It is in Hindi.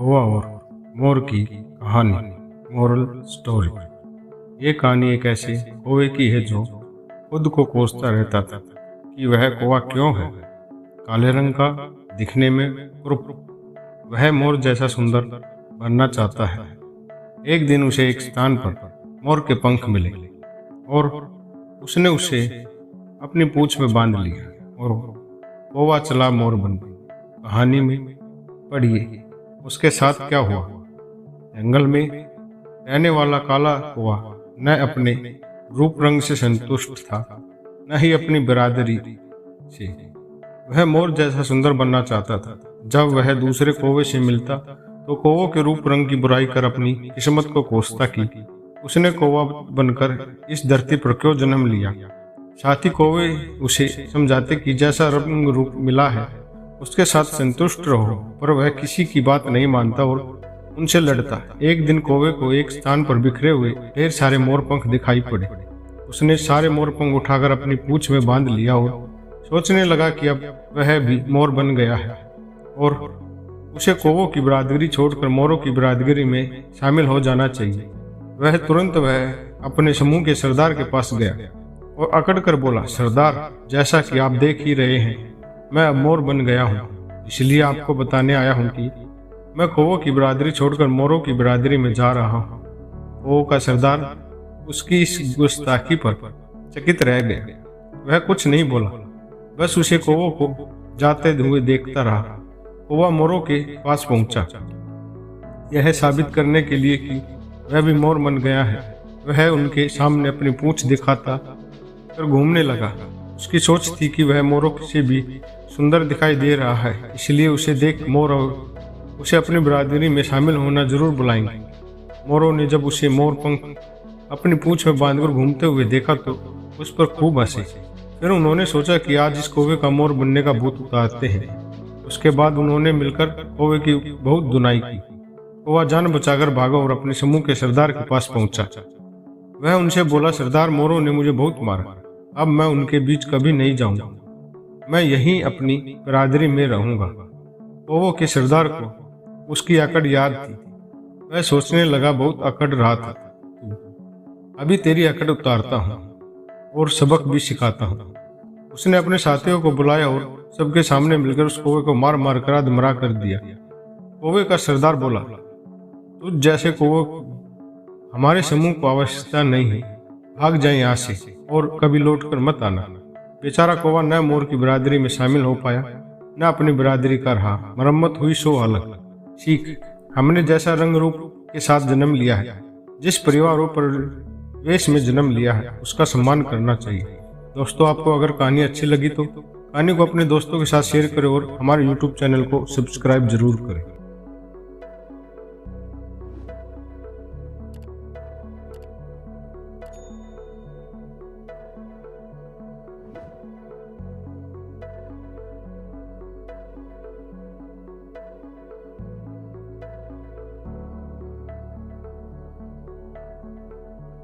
कौवा और मोर की कहानी। Moral story. ये कहानी एक ऐसे कौवे की है जो खुद को कोसता रहता था कि वह कौवा क्यों है काले रंग का, दिखने में कुरूप। वह मोर जैसा सुंदर बनना चाहता है। एक दिन उसे एक स्थान पर मोर के पंख मिले और उसने उसे अपनी पूंछ में बांध लिया और कौवा चला मोर बन। कहानी में पढ़िए उसके साथ क्या हुआ। जंगल में रहने वाला काला कौवा न अपने रूप रंग से संतुष्ट था, न ही अपनी बिरादरी से। वह मोर जैसा सुंदर बनना चाहता था। जब वह दूसरे कौवे से मिलता तो कौवों के रूप रंग की बुराई कर अपनी किस्मत को कोसता कि उसने कौवा बनकर इस धरती पर क्यों जन्म लिया। साथी कौवे उसे समझाते कि जैसा रंग रूप मिला है उसके साथ संतुष्ट रहो, पर वह किसी की बात नहीं मानता और उनसे लड़ता। एक दिन कौवे को एक स्थान पर बिखरे हुए ढेर सारे मोर पंख दिखाई पड़े। उसने सारे मोर पंख उठाकर अपनी पूंछ में बांध लिया और सोचने लगा कि अब वह भी मोर बन गया है और उसे कौवों की बिरादरी छोड़कर मोरों की बिरादरी में शामिल हो जाना चाहिए। वह तुरंत अपने समूह के सरदार के पास गया और अकड़ कर बोला, सरदार, जैसा कि आप देख ही रहे हैं मैं अब मोर बन गया हूँ, इसलिए आपको बताने आया हूँ कि मैं कौवों की बिरादरी छोड़कर मोरों की बिरादरी में जा रहा हूँ। कौवों का सरदार उसकी इस गुस्ताखी पर चकित रह गया। वह कुछ नहीं बोला, बस उसे कौवों को जाते हुए देखता रहा। कौवा मोरों के पास पहुंचा, यह साबित करने के लिए कि वह भी मोर बन गया है। वह उनके सामने अपनी पूंछ दिखाता कर घूमने लगा। उसकी सोच थी कि वह मोरों से भी सुंदर दिखाई दे रहा है, इसलिए उसे देख मोर उसे अपनी बिरादरी में शामिल होना जरूर बुलाएंगे। मोरों ने जब उसे मोर पंख अपनी पूंछ में बांधकर घूमते हुए देखा तो उस पर खूब हंसे। फिर उन्होंने सोचा कि आज इस कौवे का मोर बनने का भूत उतारते हैं। उसके बाद उन्होंने मिलकर कौवे की बहुत धुनाई की। कौवा जान बचाकर भागा और अपने समूह के सरदार के पास पहुंचा। वह उनसे बोला, सरदार, मोरों ने मुझे बहुत मारा, अब मैं उनके बीच कभी नहीं जाऊंगा, मैं यहीं अपनी बिरादरी में रहूंगा। कौवों के सरदार को उसकी अकड़ याद थी। वह सोचने लगा, बहुत अकड़ रहा था तू, अभी तेरी अकड़ उतारता हूँ और सबक भी सिखाता हूँ। उसने अपने साथियों को बुलाया और सबके सामने मिलकर उस कौवे को मार मार कर अधमरा कर दिया। कौवे का सरदार बोला, तुझ जैसे कौवे हमारे समूह को आवश्यकता नहीं है, भाग जाए यहाँ से और कभी लौट कर मत आना। बेचारा कौवा न मोर की बिरादरी में शामिल हो पाया, न अपनी बिरादरी का रहा। मरम्मत हुई सो अलग। सीख, हमने जैसा रंग रूप के साथ जन्म लिया है, जिस परिवार और परिवेश में जन्म लिया है, उसका सम्मान करना चाहिए। दोस्तों, आपको अगर कहानी अच्छी लगी तो कहानी को अपने दोस्तों के साथ शेयर करें और हमारे YouTube चैनल को सब्सक्राइब जरूर करें।